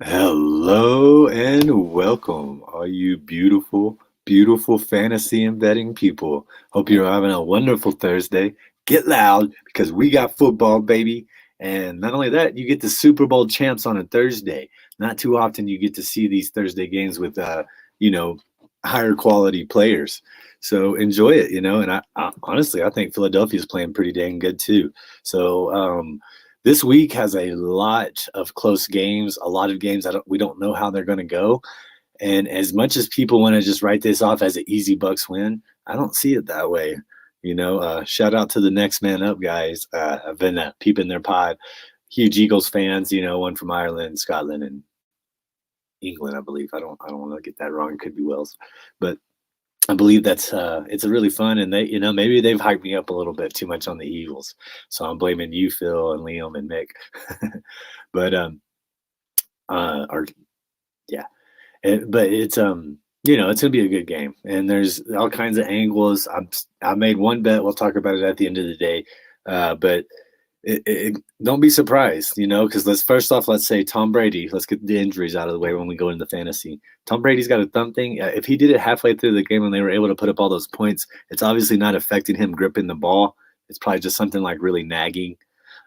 Hello and welcome, all you beautiful, beautiful fantasy and betting people. Hope you're having a wonderful Thursday. Get loud because we got football, baby. And not only that, you get the Super Bowl champs on a Thursday. Not too often you get to see these Thursday games with, you know, higher quality players. So enjoy it. And I honestly, I think Philadelphia's playing pretty dang good too. So, this week has a lot of close games, a lot of games we don't know how they're going to go. And as much as people want to just write this off as an easy Bucks win, I don't see it that way. Shout out to the next man up guys. I've been peeping their pod. Huge Eagles fans, one from Ireland, Scotland, and England, I believe. I don't want to get that wrong. It could be Wales, but I believe that's it's a really fun, and maybe they've hyped me up a little bit too much on the Eagles, so I'm blaming you, Phil, and Liam and Mick. but or yeah, but it's gonna be a good game, and there's all kinds of angles. I made one bet. We'll talk about it at the end of the day, but don't be surprised, because let's say Tom Brady. Let's get the injuries out of the way when we go into fantasy. Tom Brady's got a thumb thing. If he did it halfway through the game and they were able to put up all those points, it's obviously not affecting him gripping the ball. It's probably just something like really nagging.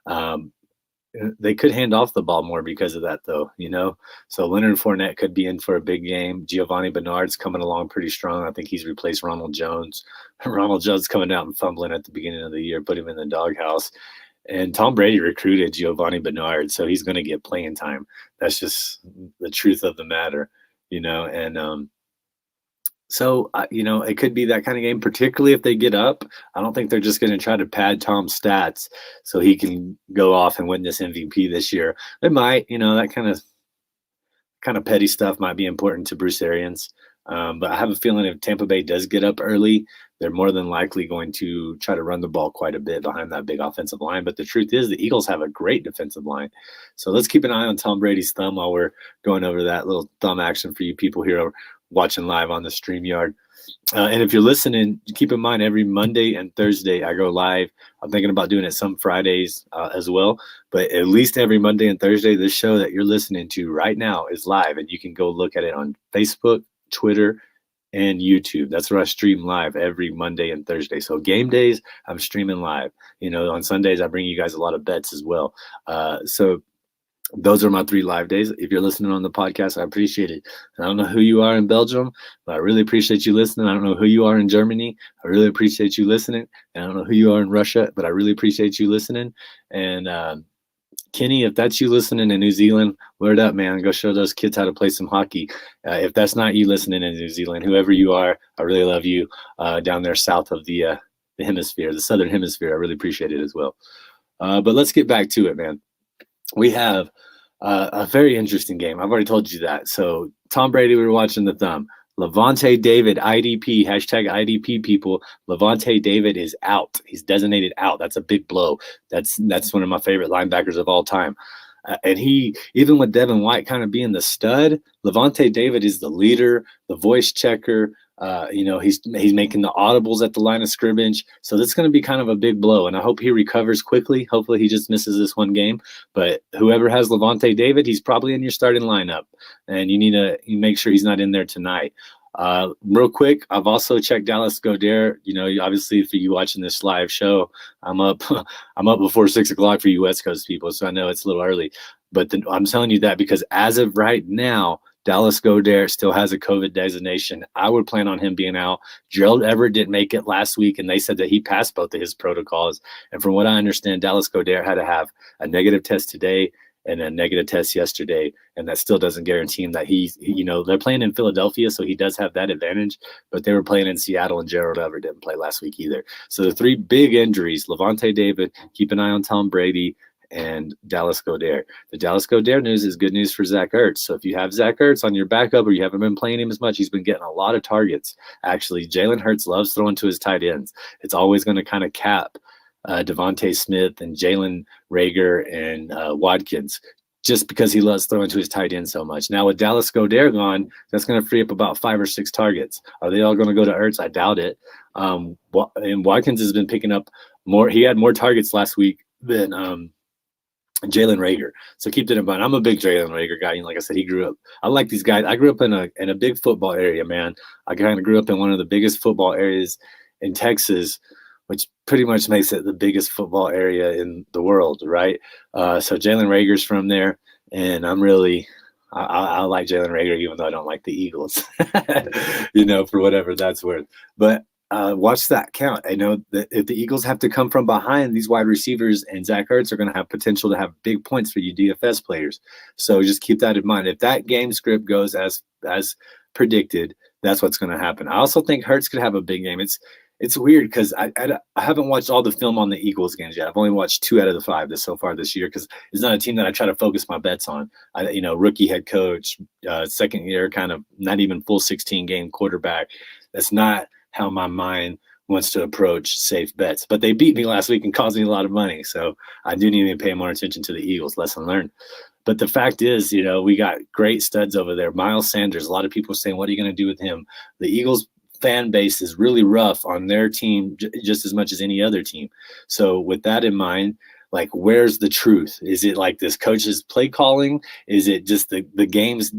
Um, they could hand off the ball more because of that, though. So Leonard Fournette could be in for a big game. Giovanni Bernard's coming along pretty strong. I think he's replaced Ronald Jones. Ronald Jones coming out and fumbling at the beginning of the year, put him in the doghouse. And Tom Brady recruited Giovanni Bernard, so he's going to get playing time. That's just the truth of the matter. And it could be that kind of game, particularly if they get up. I don't think they're just going to try to pad Tom's stats so he can go off and win this MVP this year. They might, that kind of petty stuff might be important to Bruce Arians. But I have a feeling if Tampa Bay does get up early, they're more than likely going to try to run the ball quite a bit behind that big offensive line. But the truth is, the Eagles have a great defensive line. So let's keep an eye on Tom Brady's thumb while we're going over that little thumb action for you people here watching live on the StreamYard. And if you're listening, keep in mind every Monday and Thursday I go live. I'm thinking about doing it some Fridays as well. But at least every Monday and Thursday, this show that you're listening to right now is live. And you can go look at it on Facebook, Twitter, and YouTube. That's where I stream live every Monday and Thursday. So game days, I'm streaming live. On Sundays, I bring you guys a lot of bets as well. So those are my 3 live days. If you're listening on the podcast, I appreciate it. I don't know who you are in Belgium, but I really appreciate you listening. I don't know who you are in Germany. I really appreciate you listening. And I don't know who you are in Russia, but I really appreciate you listening. And Kenny, if that's you listening in New Zealand, word up, man. Go show those kids how to play some hockey. If that's not you listening in New Zealand, whoever you are, I really love you down there south of the hemisphere, the southern hemisphere. I really appreciate it as well. But let's get back to it, man. We have a very interesting game. I've already told you that. So Tom Brady, we were watching the thumb. Levante David, IDP, hashtag IDP people. Levante David is out. He's designated out. That's a big blow. That's one of my favorite linebackers of all time. And he, even with Devin White kind of being the stud, Levante David is the leader, the voice checker. He's making the audibles at the line of scrimmage. So that's going to be kind of a big blow. And I hope he recovers quickly. Hopefully he just misses this one game. But whoever has Levante David, he's probably in your starting lineup. And you need to make sure he's not in there tonight. Real quick, I've also checked Dallas Goedert. Obviously for you watching this live show, I'm up before 6:00 for you West Coast people. So I know it's a little early, but I'm telling you that because as of right now, Dallas Goedert still has a COVID designation. I would plan on him being out. Gerald Everett didn't make it last week, and they said that he passed both of his protocols. And from what I understand, Dallas Goedert had to have a negative test today and a negative test yesterday, and that still doesn't guarantee him that they're playing in Philadelphia, so he does have that advantage, but they were playing in Seattle, and Gerald Everett didn't play last week either. So the 3 big injuries, Levante David, keep an eye on Tom Brady, and Dallas Goedert. The Dallas Goedert news is good news for Zach Ertz. So if you have Zach Ertz on your backup or you haven't been playing him as much, he's been getting a lot of targets. Actually, Jalen Hurts loves throwing to his tight ends. It's always going to kind of cap Devontae Smith and Jalen Reagor and Watkins just because he loves throwing to his tight end so much. Now with Dallas Goedert gone, that's going to free up about 5 or 6 targets. Are they all going to go to Ertz? I doubt it. And Watkins has been picking up more. He had more targets last week than Jalen Rager. So keep that in mind. I'm a big Jalen Rager guy. Like I said, he grew up. I like these guys. I grew up in a big football area, man. I kind of grew up in one of the biggest football areas in Texas, which pretty much makes it the biggest football area in the world, right? So Jalen Rager's from there, and I like Jalen Rager, even though I don't like the Eagles, for whatever that's worth. But watch that count. I know that if the Eagles have to come from behind, these wide receivers and Zach Ertz are going to have potential to have big points for you DFS players. So just keep that in mind. If that game script goes as predicted, that's what's going to happen. I also think Hurts could have a big game. It's weird because I haven't watched all the film on the Eagles games yet. I've only watched 2 out of the 5 so far this year because it's not a team that I try to focus my bets on. Rookie head coach, second year, kind of not even full 16 game quarterback. That's not how my mind wants to approach safe bets. But they beat me last week and cost me a lot of money. So I do need to pay more attention to the Eagles. Lesson learned. But the fact is, we got great studs over there. Miles Sanders, a lot of people are saying, what are you going to do with him? The Eagles fan base is really rough on their team just as much as any other team. So with that in mind, like, where's the truth? Is it like this coach's play calling? Is it just the games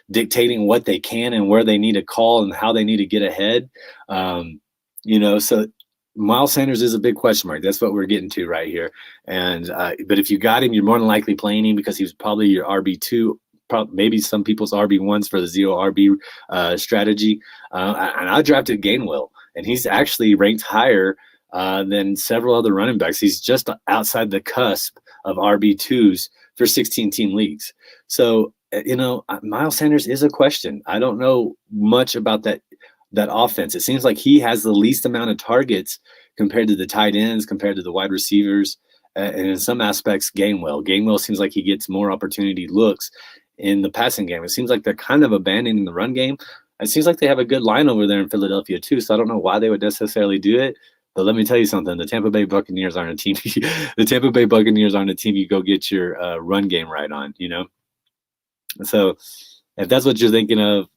dictating what they can and where they need to call and how they need to get ahead? So Miles Sanders is a big question mark. That's what we're getting to right here. And but if you got him, you're more than likely playing him because he's probably your RB2, maybe some people's RB1s for the zero RB strategy. And I drafted Gainwell, and he's actually ranked higher than several other running backs. He's just outside the cusp of RB2s for 16-team leagues. So, Miles Sanders is a question. I don't know much about that offense. It seems like he has the least amount of targets compared to the tight ends, compared to the wide receivers, and in some aspects, Gainwell seems like he gets more opportunity looks in the passing game. It seems like they're kind of abandoning the run game. It seems like they have a good line over there in Philadelphia too, so I don't know why they would necessarily do it. But let me tell you something: the Tampa Bay Buccaneers aren't a team. The Tampa Bay Buccaneers aren't a team you go get your run game right on. So if that's what you're thinking of,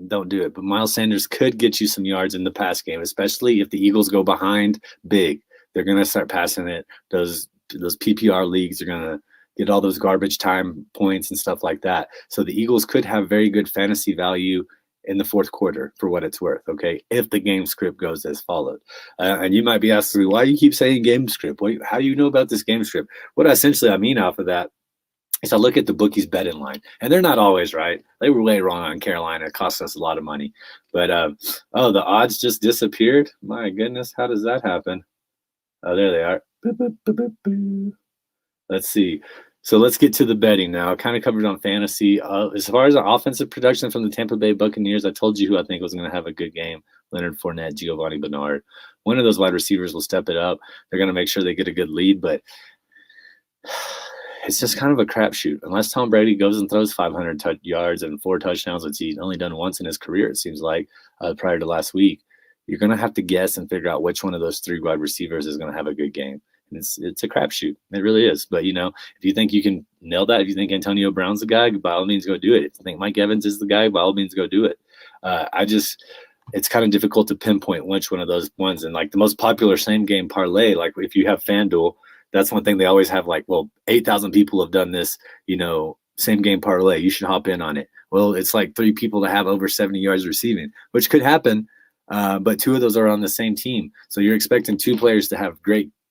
don't do it. But Miles Sanders could get you some yards in the pass game, especially if the Eagles go behind big. They're going to start passing it. Those PPR leagues are going to get all those garbage time points and stuff like that. So the Eagles could have very good fantasy value in the fourth quarter for what it's worth, okay, if the game script goes as followed. And you might be asking me, why you keep saying game script? How do you know about this game script? What essentially I mean off of that is I look at the bookies betting line, and they're not always right. They were way wrong on Carolina. It cost us a lot of money. But, the odds just disappeared? My goodness, how does that happen? Oh, there they are. Boop, boop, boop, boop, boop. Let's see. So let's get to the betting now. I kind of covered on fantasy. As far as our offensive production from the Tampa Bay Buccaneers, I told you who I think was going to have a good game. Leonard Fournette, Giovanni Bernard. One of those wide receivers will step it up. They're going to make sure they get a good lead, but it's just kind of a crapshoot. Unless Tom Brady goes and throws 500 yards and 4 touchdowns, which he's only done once in his career, it seems like, prior to last week, you're going to have to guess and figure out which one of those 3 wide receivers is going to have a good game. And it's a crapshoot. It really is. But, if you think you can nail that, if you think Antonio Brown's the guy, by all means, go do it. If you think Mike Evans is the guy, by all means, go do it. It's kind of difficult to pinpoint which one of those ones. And, like, the most popular same-game parlay, like, if you have FanDuel, that's one thing they always have, 8,000 people have done this, same-game parlay. You should hop in on it. Well, it's like 3 people to have over 70 yards receiving, which could happen, but 2 of those are on the same team. So you're expecting 2 players to have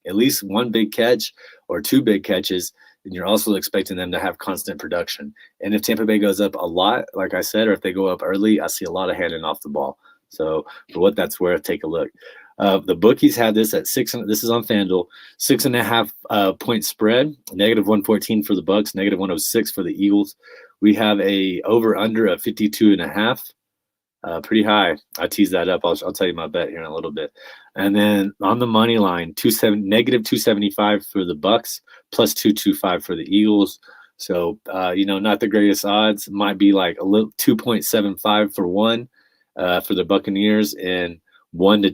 at least 1 big catch or 2 big catches, and you're also expecting them to have constant production. And if Tampa Bay goes up a lot, like I said, or if they go up early, I see a lot of handing off the ball. So for what that's worth, take a look. The bookies had this at 6. This is on FanDuel, 6.5 point spread, -114 for the Bucs, -106 for the Eagles. We have a over under of 52.5. Pretty high. I tease that up. I'll tell you my bet here in a little bit. And then on the money line, -275 for the Bucs, +225 for the Eagles. So not the greatest odds. Might be like a little 2.75 for one for the Buccaneers, and 1 to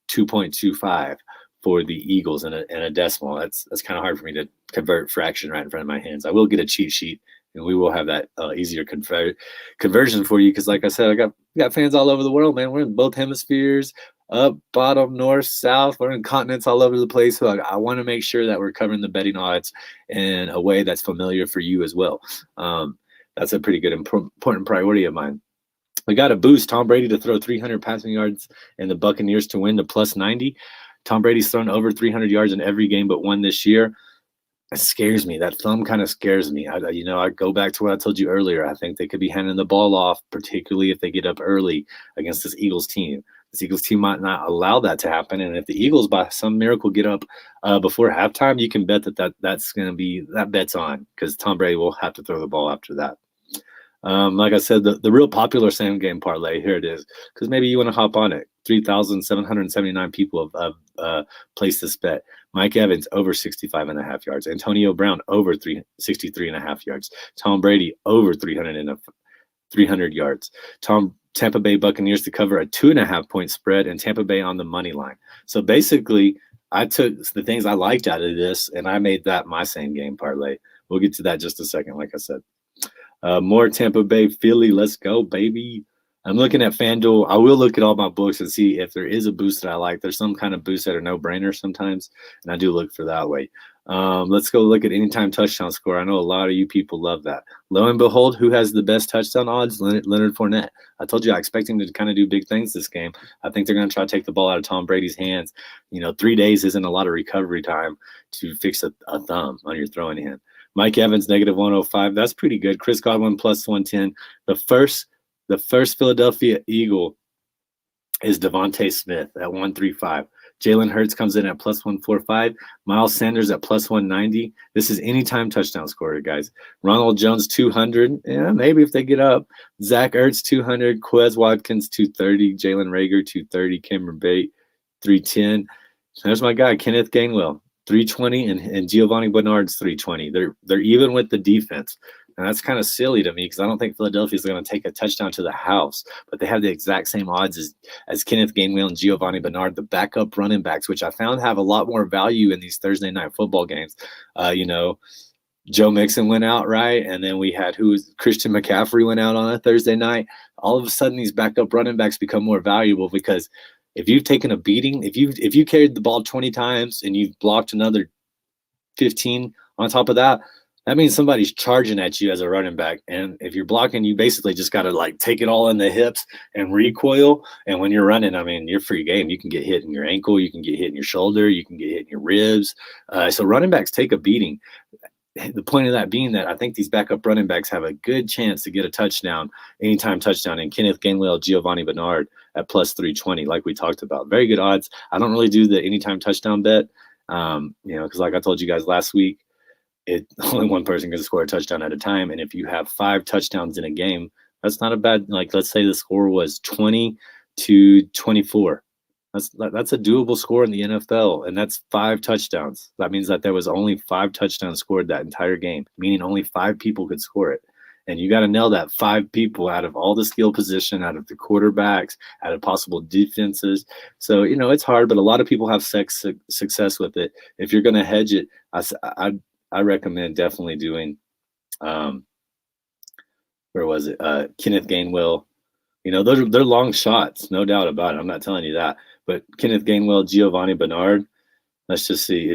2.25 for the Eagles in a decimal. That's kind of hard for me to convert fraction right in front of my hands. I will get a cheat sheet, and we will have that easier conversion for you because, like I said, I got fans all over the world, man. We're in both hemispheres. up, bottom, north, south. We're in continents all over the place. So I want to make sure that we're covering the betting odds in a way that's familiar for you as well. That's a pretty good important priority of mine. We got to boost Tom Brady to throw 300 passing yards and the Buccaneers to win to plus 90. Tom Brady's thrown over 300 yards in every game but one this year. It scares me. That thumb kind of scares me. I go back to what I told you earlier. I think they could be handing the ball off, particularly if they get up early against this Eagles team. This Eagles team might not allow that to happen. And if the Eagles, by some miracle, get up before halftime, you can bet that's going to be that bet's on because Tom Brady will have to throw the ball after that. Like I said, the real popular same game parlay, here it is, because maybe you want to hop on it. 3,779 people have placed this bet. Mike Evans over 65.5 yards. Antonio Brown over 63.5 yards. Tom Brady over 300 yards. Tampa Bay Buccaneers to cover a 2.5-point spread, and Tampa Bay on the money line. So basically, I took the things I liked out of this, and I made that my same game parlay. We'll get to that just a second, like I said. More Tampa Bay, Philly. Let's go, baby. I'm looking at FanDuel. I will look at all my books and see if there is a boost that I like. There's some kind of boost that are no-brainer sometimes, and I do look for that way. Let's go look at anytime touchdown score. I know a lot of you people love that. Lo and behold, who has the best touchdown odds? Leonard Fournette. I told you I expect him to kind of do big things this game. I think they're going to try to take the ball out of Tom Brady's hands. 3 days isn't a lot of recovery time to fix a thumb on your throwing hand. Mike Evans, negative 105. That's pretty good. Chris Godwin, plus 110. The first Philadelphia Eagle is Devontae Smith at 135. Jalen Hurts comes in at plus 145. Miles Sanders at plus 190. This is anytime touchdown scorer, guys. Ronald Jones, 200. Yeah, maybe if they get up. Zach Ertz, 200. Quez Watkins, 230. Jalen Rager, 230. Cameron Bate, 310. There's my guy, Kenneth Gainwell, 320, and Giovanni Bernard's 320. They're even with the defense. And that's kind of silly to me because I don't think Philadelphia is going to take a touchdown to the house, but they have the exact same odds as Kenneth Gainwell and Giovanni Bernard, the backup running backs, which I found have a lot more value in these Thursday night football games. Joe Mixon went out, right? And then we had Christian McCaffrey went out on a Thursday night. All of a sudden, these backup running backs become more valuable because if you've taken a beating, if you carried the ball 20 times and you've blocked another 15 on top of that, that means somebody's charging at you as a running back. And if you're blocking, you basically just got to take it all in the hips and recoil. And when you're running, you're free game. You can get hit in your ankle. You can get hit in your shoulder. You can get hit in your ribs. So running backs take a beating. The point of that being that I think these backup running backs have a good chance to get a touchdown, anytime touchdown, and Kenneth Gainwell, Giovanni Bernard at plus 320, like we talked about. Very good odds. I don't really do the anytime touchdown bet, because like I told you guys last week, only one person can score a touchdown at a time. And if you have 5 touchdowns in a game, that's not a bad, let's say the score was 20-24. That's a doable score in the NFL, and that's 5 touchdowns. That means that there was only 5 touchdowns scored that entire game, meaning only 5 people could score it. And you got to nail that 5 people out of all the skill position, out of the quarterbacks, out of possible defenses. So, it's hard, but a lot of people have success with it. If you're going to hedge it, I recommend definitely doing, Kenneth Gainwell. They're long shots, no doubt about it. I'm not telling you that. But Kenneth Gainwell, Giovanni Bernard, let's just see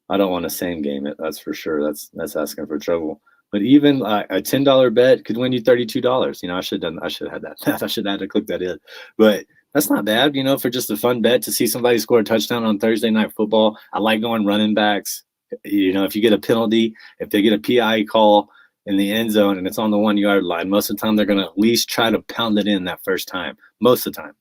I don't want to same game it. That's for sure. That's asking for trouble. But even a $10 bet could win you $32. I should have had that. I should have had to click that in. But that's not bad, for just a fun bet to see somebody score a touchdown on Thursday night football. I like going running backs. If you get a penalty, if they get a PI call in the end zone and it's on the 1 yard line, most of the time they're going to at least try to pound it in that first time. Most of the time,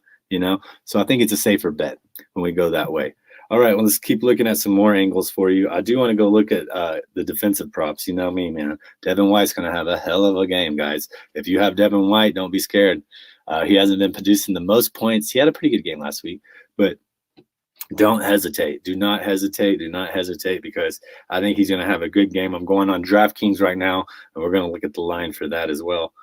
So I think it's a safer bet when we go that way. All right, well, let's keep looking at some more angles for you. I do want to go look at the defensive props. You know me, man. Devin White's going to have a hell of a game, guys. If you have Devin White, don't be scared. He hasn't been producing the most points. He had a pretty good game last week, but don't hesitate. Do not hesitate. Do not hesitate because I think he's going to have a good game. I'm going on DraftKings right now, and we're going to look at the line for that as well.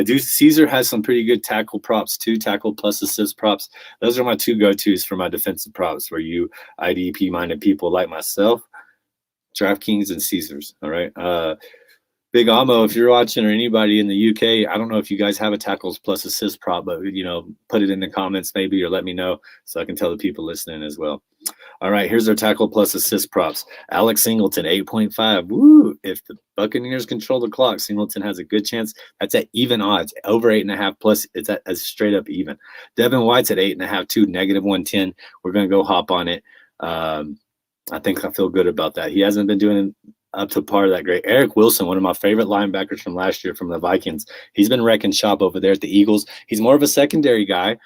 Caesar has some pretty good tackle props too, tackle plus assist props. Those are my 2 go-tos for my defensive props for you IDP-minded people like myself, DraftKings and Caesars. All right. Big Amo, if you're watching or anybody in the UK, I don't know if you guys have a tackles plus assist prop, but put it in the comments maybe or let me know so I can tell the people listening as well. All right, here's our tackle plus assist props. Alex Singleton, 8.5. Woo! If the Buccaneers control the clock, Singleton has a good chance. That's at even odds. Over 8.5 plus, it's at straight up even. Devin White's at 8.5 too, negative 110. We're gonna go hop on it. I think I feel good about that. He hasn't been doing up to par that great. Eric Wilson, one of my favorite linebackers from last year from the Vikings, he's been wrecking shop over there at the Eagles. He's more of a secondary guy.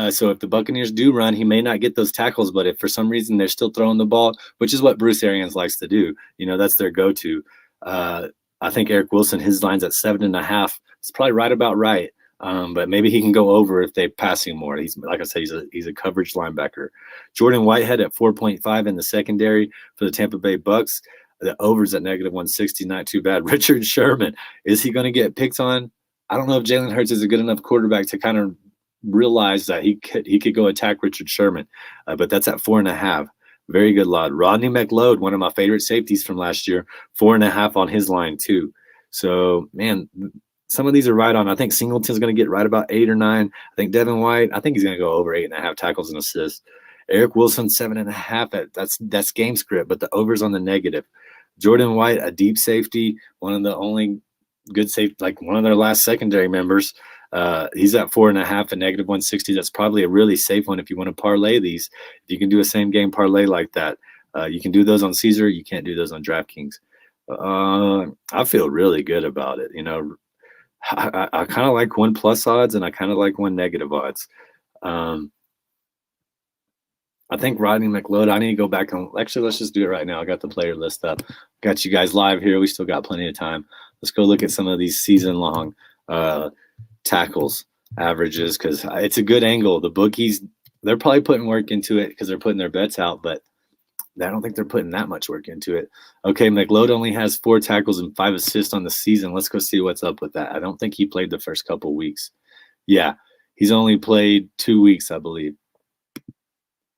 So if the Buccaneers do run, he may not get those tackles, but if for some reason they're still throwing the ball, which is what Bruce Arians likes to do, that's their go-to. I think Eric Wilson, his line's at 7.5. It's probably right about right. But maybe he can go over if they pass him more. He's, like I said, he's a coverage linebacker. Jordan Whitehead at 4.5 in the secondary for the Tampa Bay Bucks. The overs at negative 160, not too bad. Richard Sherman, is he going to get picked on? I don't know if Jalen Hurts is a good enough quarterback to kind of realize that he could go attack Richard Sherman, but that's at 4.5. Very good lot. Rodney McLeod, one of my favorite safeties from last year, 4.5 on his line too. So, man, some of these are right on. I think Singleton's going to get right about 8 or 9. I think Devin White, I think he's going to go over 8.5 tackles and assists. Eric Wilson, 7.5. That's game script, but the over's on the negative. Jordan White, a deep safety, one of the only good safety, like one of their last secondary members. He's at 4.5 and negative 160. That's probably a really safe one if you want to parlay these. If you can do a same game parlay like that, you can do those on Caesar. You can't do those on DraftKings. I feel really good about it. I kind of like one plus odds and I kind of like one negative odds. I think Rodney McLeod, I need to go back and actually let's just do it right now. I got the player list up. Got you guys live here. We still got plenty of time. Let's go look at some of these season-long tackles averages because it's a good angle. The bookies, they're probably putting work into it because they're putting their bets out, but I don't think they're putting that much work into it. Okay, McLeod only has 4 tackles and 5 assists on the season. Let's go see what's up with that. I don't think he played the first couple weeks. Yeah, he's only played 2 weeks, I believe.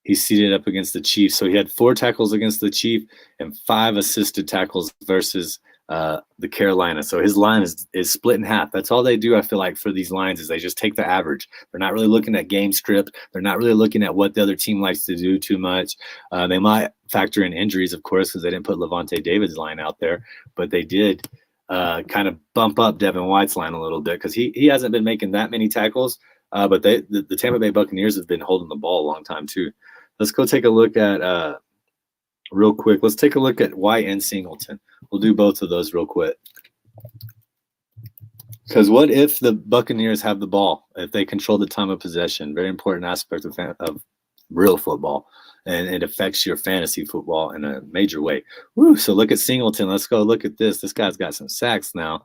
He's seated up against the Chiefs. So he had 4 tackles against the Chiefs and 5 assisted tackles versus the Carolina. So his line is split in half. That's all they do, I feel like, for these lines is they just take the average. They're not really looking at game script. They're not really looking at what the other team likes to do too much. They might factor in injuries, of course, because they didn't put Levante David's line out there. But they did kind of bump up Devin White's line a little bit because he hasn't been making that many tackles. But the Tampa Bay Buccaneers have been holding the ball a long time too. Let's go take a look at real quick. Let's take a look at White and Singleton. We'll do both of those real quick. Because what if the Buccaneers have the ball? If they control the time of possession, very important aspect of real football, and it affects your fantasy football in a major way. Woo! So look at Singleton. Let's go look at this. This guy's got some sacks now.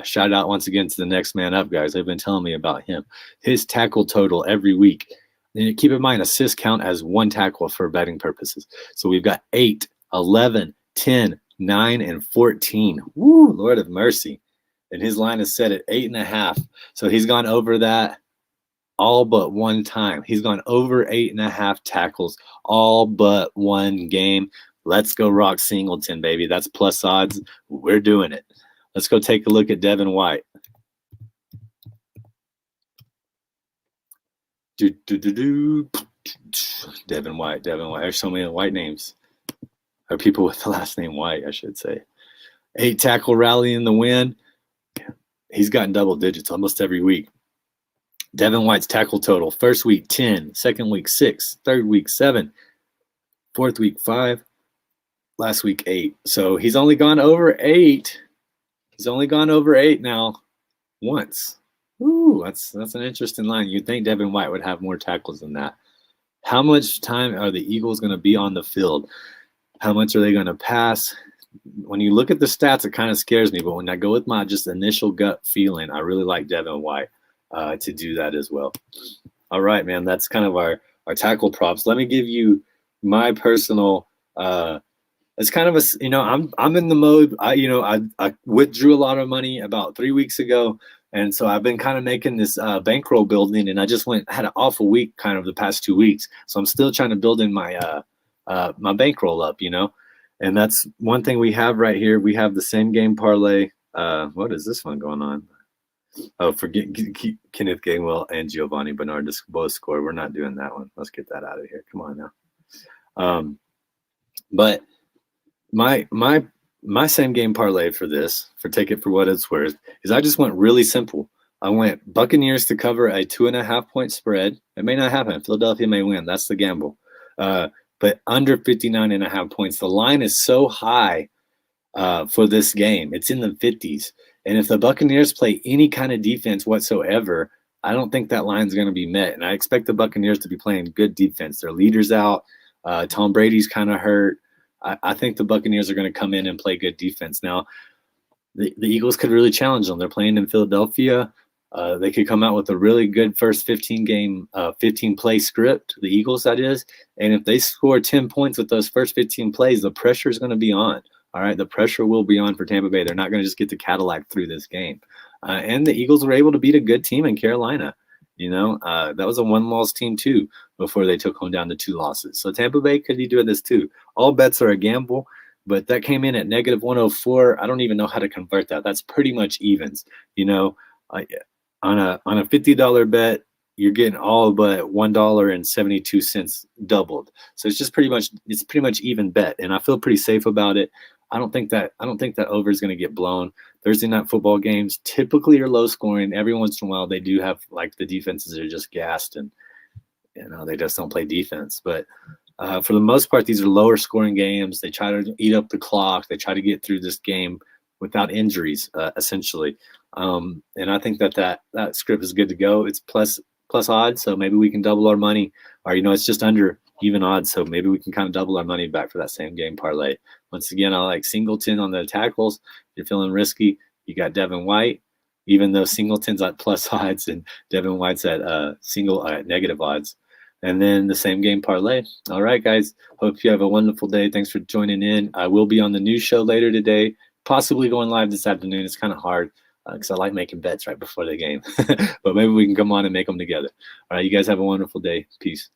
Shout out once again to the next man up, guys. They've been telling me about him. His tackle total every week. And keep in mind, assists count as 1 tackle for betting purposes. So we've got 8, 11, 10, 9, and 14. Woo, Lord of mercy. And his line is set at 8.5. So he's gone over that all but 1 time. He's gone over 8.5 tackles all but 1 game. Let's go rock Singleton, baby. That's plus odds. We're doing it. Let's go take a look at Devin White. Devin White. There's so many white names. Or people with the last name White, I should say. 8 tackle rally in the win. He's gotten double digits almost every week. Devin White's tackle total. First week, 10. Second week, 6. Third week, 7. Fourth week, 5. Last week, 8. So he's only gone over 8. He's only gone over 8 now once. Ooh, that's an interesting line. You'd think Devin White would have more tackles than that. How much time are the Eagles going to be on the field? How much are they going to pass? When you look at the stats, it kind of scares me. But when I go with my just initial gut feeling, I really like Devin White to do that as well. All right, man. That's kind of our tackle props. Let me give you my personal it's kind of a, I'm in the mode. I withdrew a lot of money about 3 weeks ago. And so I've been kind of making this bankroll building, and I just had an awful week kind of the past 2 weeks. So I'm still trying to build in my my bankroll up, and that's one thing we have right here. We have the same game parlay. What is this one going on? Oh, forget Kenneth Gainwell and Giovanni Bernard to both score. We're not doing that one. Let's get that out of here. Come on now. But my same game parlay for this, for take it for what it's worth, is I just went really simple. I went Buccaneers to cover a 2.5-point spread. It may not happen. Philadelphia may win. That's the gamble. But under 59.5 points. The line is so high for this game. It's in the 50s. And if the Buccaneers play any kind of defense whatsoever, I don't think that line's going to be met. And I expect the Buccaneers to be playing good defense. Their leader's out. Tom Brady's kind of hurt. I think the Buccaneers are going to come in and play good defense. Now, the Eagles could really challenge them. They're playing in Philadelphia. They could come out with a really good first 15-play script, the Eagles, that is. And if they score 10 points with those first 15 plays, the pressure is going to be on. All right, the pressure will be on for Tampa Bay. They're not going to just get the Cadillac through this game. And the Eagles were able to beat a good team in Carolina. That was a one-loss team too before they took home down to 2 losses. So Tampa Bay could be doing this too. All bets are a gamble, but that came in at negative 104. I don't even know how to convert that. That's pretty much evens. On a $50 bet, you're getting all but $1.72 doubled. So it's pretty much even bet, and I feel pretty safe about it. I don't think that over is going to get blown. Thursday night football games typically are low scoring. Every once in a while, they do have the defenses are just gassed and they just don't play defense. But for the most part, these are lower scoring games. They try to eat up the clock. They try to get through this game without injuries, essentially. And I think that script is good to go. It's plus odds, so maybe we can double our money. Or it's just under even odds, so maybe we can kind of double our money back for that same game parlay. Once again, I like Singleton on the tackles. If you're feeling risky, you got Devin White, even though Singleton's at plus odds and Devin White's at negative odds. And then the same game parlay. All right, guys. Hope you have a wonderful day. Thanks for joining in. I will be on the news show later today, possibly going live this afternoon. It's kind of hard because I like making bets right before the game. But maybe we can come on and make them together. All right, you guys have a wonderful day. Peace.